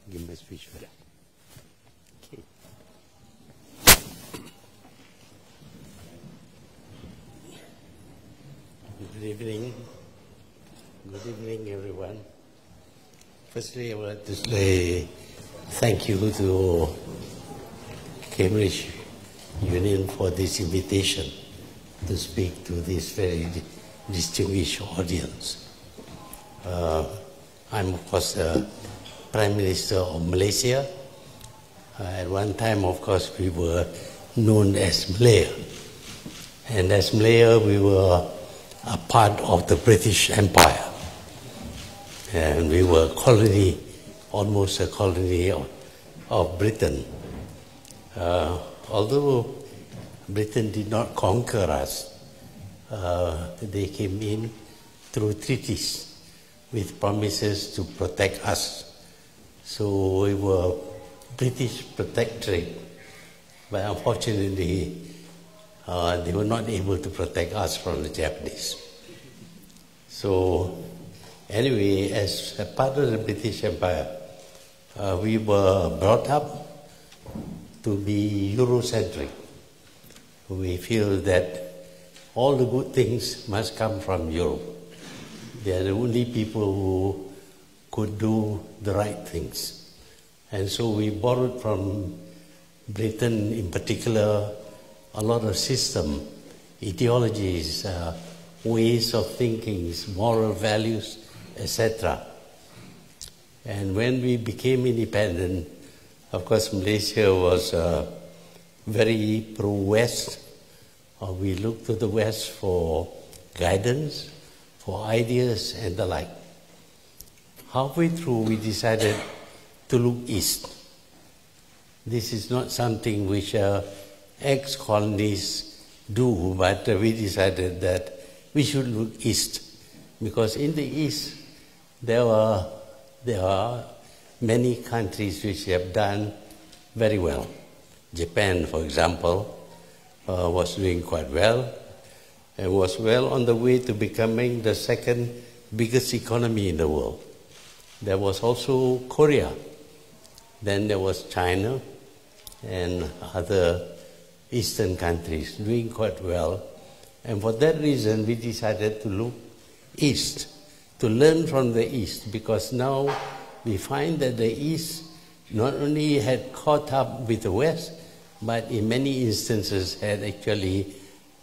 Give me a speech for that. Okay. Good evening. Good evening, everyone. Firstly, I would like to say thank you to Cambridge Union for this invitation to speak to this very distinguished audience. I'm, of course, the Prime Minister of Malaysia. At one time, of course, we were known as Malaya. And as Malaya, we were a part of the British Empire. And we were a colony, almost a colony of Britain. Although Britain did not conquer us, they came in through treaties with promises to protect us. So we were British protectorate, but unfortunately they were not able to protect us from the Japanese. So anyway, as a part of the British Empire, we were brought up to be Eurocentric. We feel that all the good things must come from Europe. They are the only people who could do the right things. And so we borrowed from Britain in particular a lot of system, ideologies, ways of thinking, moral values, etc. And when we became independent, of course Malaysia was very pro-West. We looked to the West for guidance, for ideas and the like. Halfway through, we decided to look east. This is not something which ex-colonies do, but we decided that we should look east, because in the east there are many countries which have done very well. Japan, for example, was doing quite well, and was well on the way to becoming the second biggest economy in the world. There was also Korea. Then there was China and other Eastern countries doing quite well. And for that reason, we decided to look east, to learn from the East, because now we find that the East not only had caught up with the West, but in many instances had actually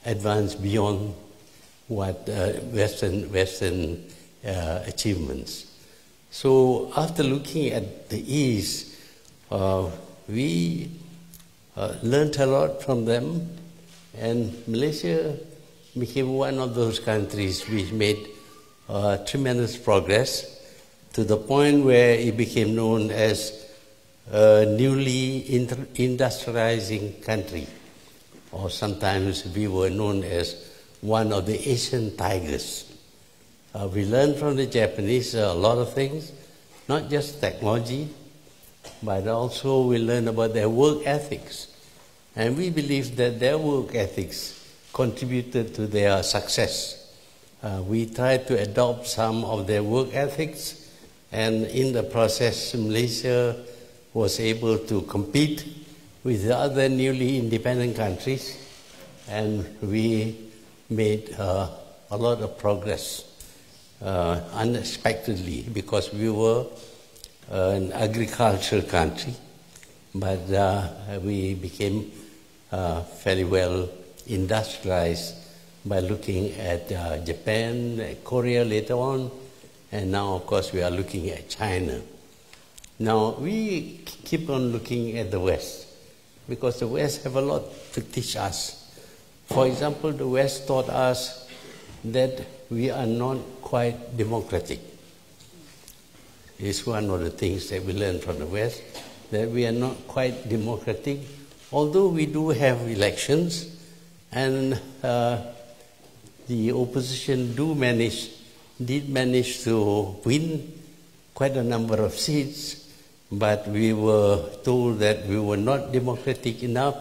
advanced beyond what Western achievements. So after looking at the East, we learned a lot from them, and Malaysia became one of those countries which made tremendous progress to the point where it became known as a newly industrializing country, or sometimes we were known as one of the Asian tigers. We learned from the Japanese a lot of things, not just technology, but also we learned about their work ethics. And we believe that their work ethics contributed to their success. We tried to adopt some of their work ethics, and in the process, Malaysia was able to compete with the other newly independent countries, and we made a lot of progress unexpectedly, because we were an agricultural country, but we became fairly well industrialized by looking at Japan, Korea later on, and now, of course, we are looking at China. Now, we keep on looking at the West, because the West have a lot to teach us. For example, the West taught us that we are not quite democratic. It's one of the things that we learned from the West, that we are not quite democratic, although we do have elections, and the opposition did manage to win quite a number of seats, but we were told that we were not democratic enough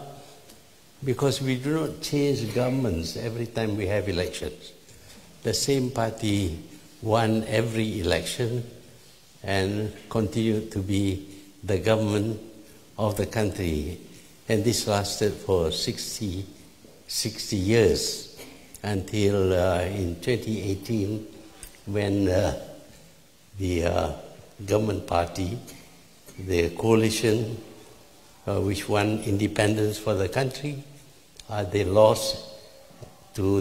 because we do not change governments every time we have elections. The same party won every election and continued to be the government of the country. And this lasted for 60 years until in 2018 when the government party, the coalition which won independence for the country, they lost to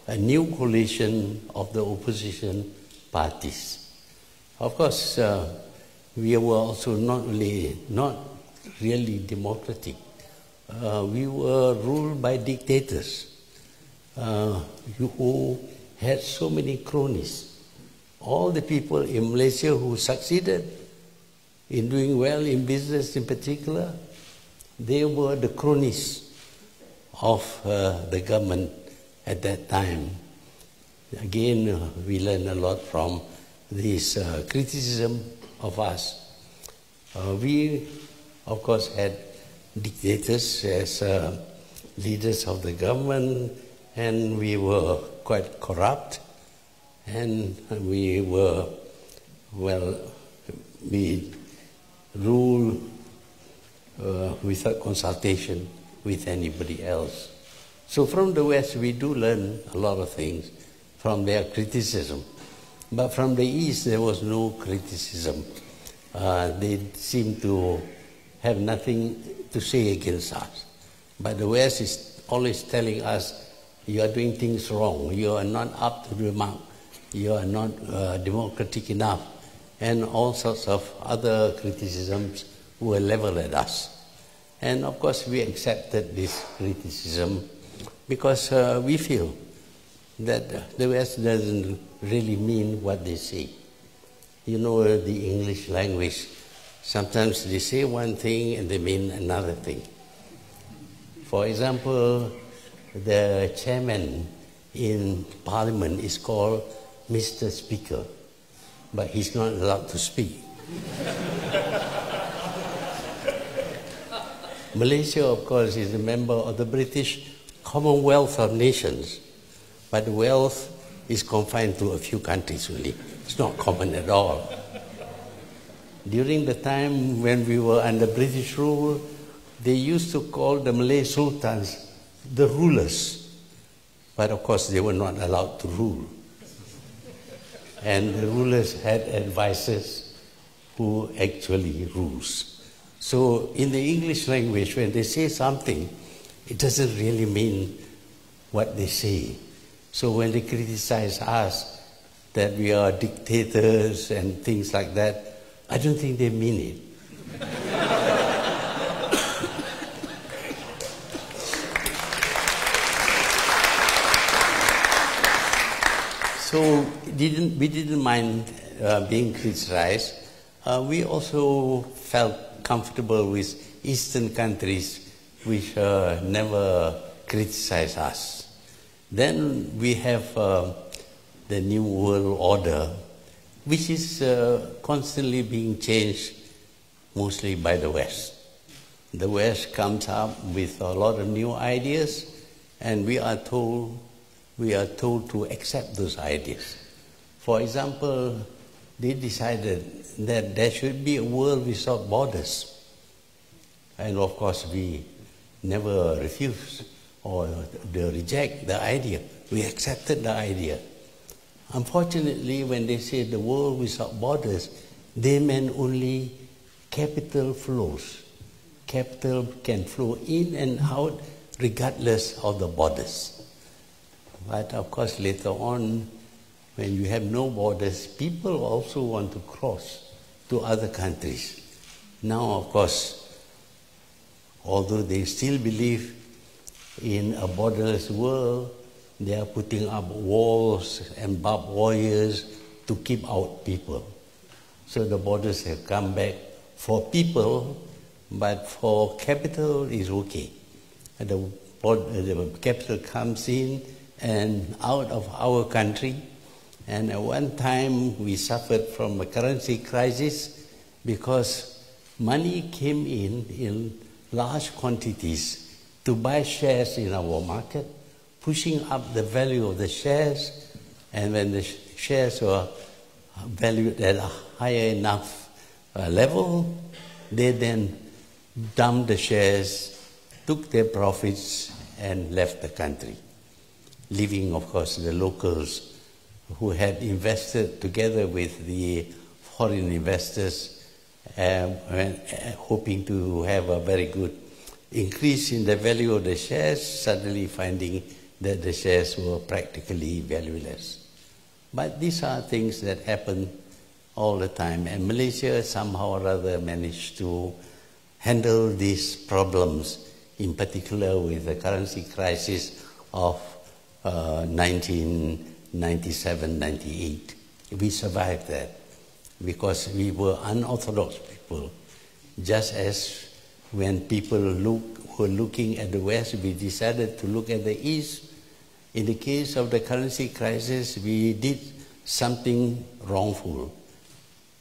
a new coalition of the opposition parties. Of course, we were also not really democratic. We were ruled by dictators who had so many cronies. All the people in Malaysia who succeeded in doing well in business in particular, they were the cronies of the government at that time. Again, we learned a lot from this criticism of us. We, of course, had dictators as leaders of the government, and we were quite corrupt, and we were, we ruled without consultation with anybody else. So from the West, we do learn a lot of things from their criticism. But from the East, there was no criticism. They seemed to have nothing to say against us. But the West is always telling us, you are doing things wrong, you are not up to the mark, you are not democratic enough, and all sorts of other criticisms were leveled at us. And of course, we accepted this criticism because we feel that the West doesn't really mean what they say. You know, the English language, sometimes they say one thing and they mean another thing. For example, the chairman in Parliament is called Mr. Speaker, but he's not allowed to speak. Malaysia, of course, is a member of the British Commonwealth of Nations, but the wealth is confined to a few countries only. It's not common at all. During the time when we were under British rule, they used to call the Malay sultans the rulers, but of course they were not allowed to rule. And the rulers had advisors who actually rules. So in the English language, when they say something, it doesn't really mean what they say. So when they criticize us that we are dictators and things like that, I don't think they mean it. So we didn't mind being criticized. We also felt comfortable with Eastern countries which never criticize us. Then we have the New World Order, which is constantly being changed mostly by the West. The West comes up with a lot of new ideas, and we are told to accept those ideas. For example, they decided that there should be a world without borders. And of course, we never refused or reject the idea. We accepted the idea. Unfortunately, when they said the world without borders, they meant only capital flows. Capital can flow in and out regardless of the borders. But of course, later on, when you have no borders, people also want to cross to other countries. Now, of course, although they still believe in a borderless world, they are putting up walls and barbed wires to keep out people. So the borders have come back for people, but for capital is okay. The capital comes in and out of our country. And at one time we suffered from a currency crisis because money came in large quantities to buy shares in our market, pushing up the value of the shares. And when the shares were valued at a higher enough level, they then dumped the shares, took their profits, and left the country, leaving, of course, the locals who had invested together with the foreign investors, hoping to have a very good increase in the value of the shares, suddenly finding that the shares were practically valueless. But these are things that happen all the time, and Malaysia somehow or other managed to handle these problems, in particular with the currency crisis of 1997-98. We survived that because we were unorthodox people. Just as when people were looking at the West, we decided to look at the East. In the case of the currency crisis, we did something wrongful.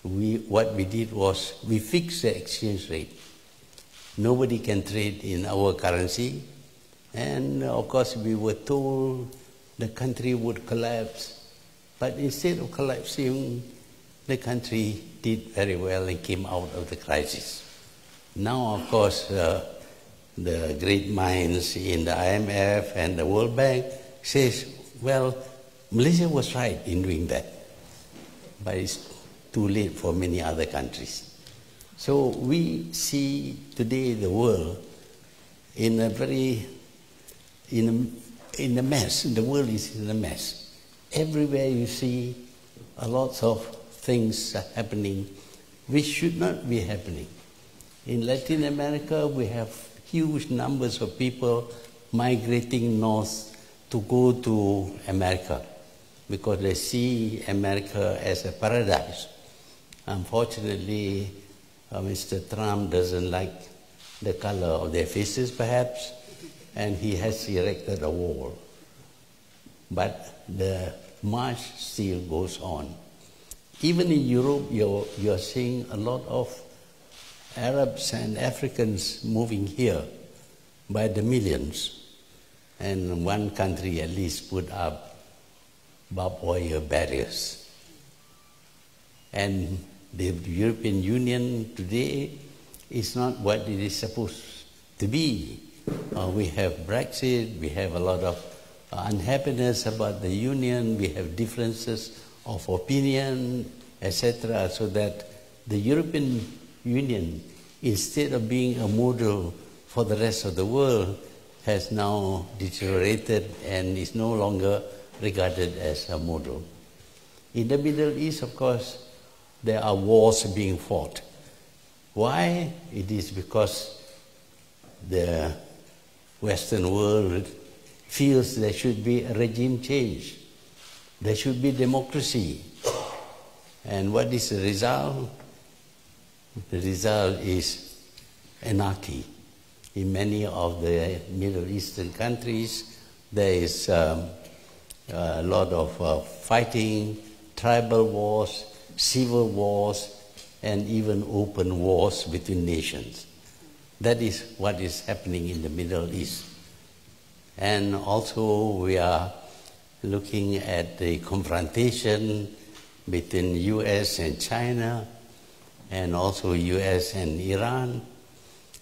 What we did was we fixed the exchange rate. Nobody can trade in our currency. And of course, we were told the country would collapse. But instead of collapsing, the country did very well and came out of the crisis. Now, of course, the great minds in the IMF and the World Bank says, well, Malaysia was right in doing that, but it's too late for many other countries. So we see today the world in a mess. The world is in a mess. Everywhere you see a lot of things happening which should not be happening. In Latin America, we have huge numbers of people migrating north to go to America because they see America as a paradise. Unfortunately, Mr. Trump doesn't like the color of their faces, perhaps, and he has erected a wall. But the march still goes on. Even in Europe, you're seeing a lot of Arabs and Africans moving here by the millions. And one country at least put up barbed wire barriers. And the European Union today is not what it is supposed to be. We have Brexit, we have a lot of unhappiness about the Union, we have differences of opinion, etc., so that the European Union, instead of being a model for the rest of the world, has now deteriorated and is no longer regarded as a model. In the Middle East, of course, there are wars being fought. Why? It is because the Western world feels there should be a regime change. There should be democracy. And what is the result? The result is anarchy. In many of the Middle Eastern countries, there is a lot of fighting, tribal wars, civil wars, and even open wars between nations. That is what is happening in the Middle East. And also we are looking at the confrontation between US and China, and also US and Iran.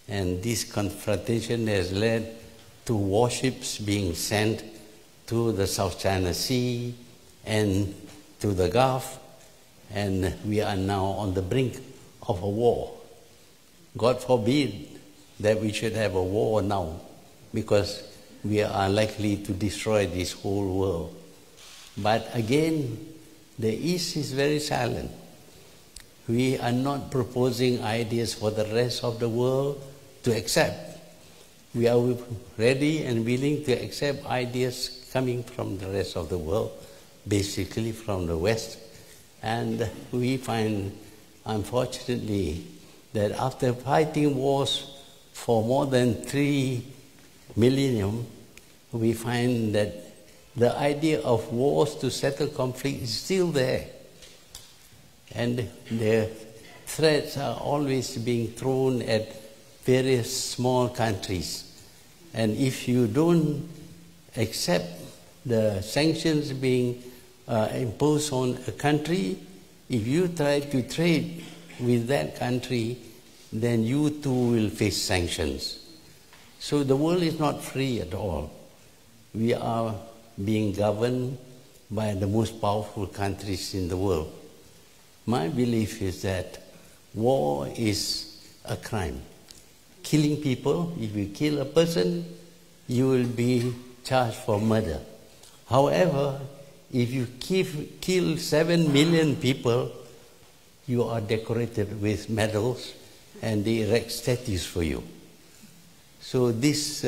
And this confrontation has led to warships being sent to the South China Sea and to the Gulf, and we are now on the brink of a war. God forbid that we should have a war now, because we are likely to destroy this whole world. But again, the East is very silent. We are not proposing ideas for the rest of the world to accept. We are ready and willing to accept ideas coming from the rest of the world, basically from the West. And we find, unfortunately, that after fighting wars for more than 3 millennium, we find that the idea of wars to settle conflict is still there. And the threats are always being thrown at various small countries. And if you don't accept the sanctions being imposed on a country, if you try to trade with that country, then you too will face sanctions. So the world is not free at all. We are being governed by the most powerful countries in the world. My belief is that war is a crime. Killing people, if you kill a person, you will be charged for murder. However, if you kill 7 million people, you are decorated with medals and they erect statues for you. So this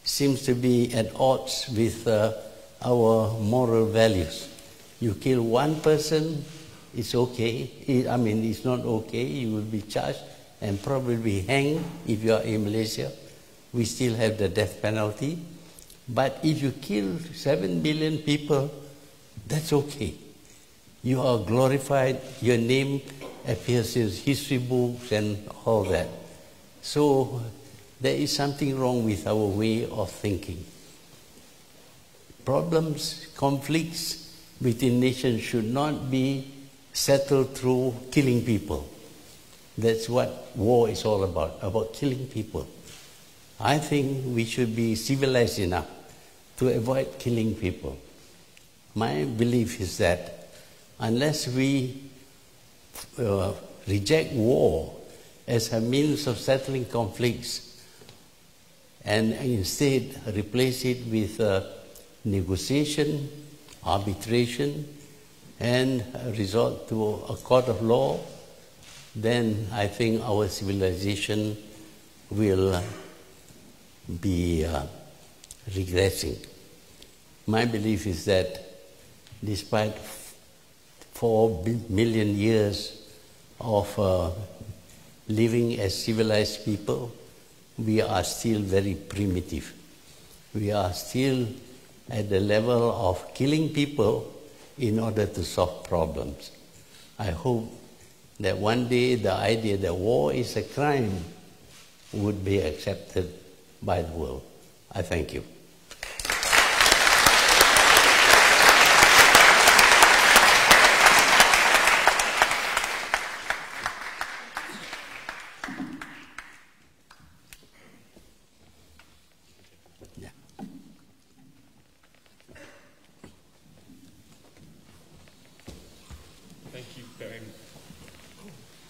seems to be at odds with our moral values. You kill one person, it's okay. It's not okay. You will be charged and probably be hanged if you are in Malaysia. We still have the death penalty. But if you kill 7 million people, that's okay. You are glorified, your name appears in history books and all that. So there is something wrong with our way of thinking. Problems, conflicts between nations should not be settled through killing people. That's what war is all about killing people. I think we should be civilized enough to avoid killing people. My belief is that unless we reject war as a means of settling conflicts and instead replace it with negotiation, arbitration, and resort to a court of law, then I think our civilization will be regressing. My belief is that despite 4 million years of living as civilized people, we are still very primitive. We are still at the level of killing people in order to solve problems. I hope that one day the idea that war is a crime would be accepted by the world. I thank you.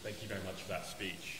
Thank you very much for that speech.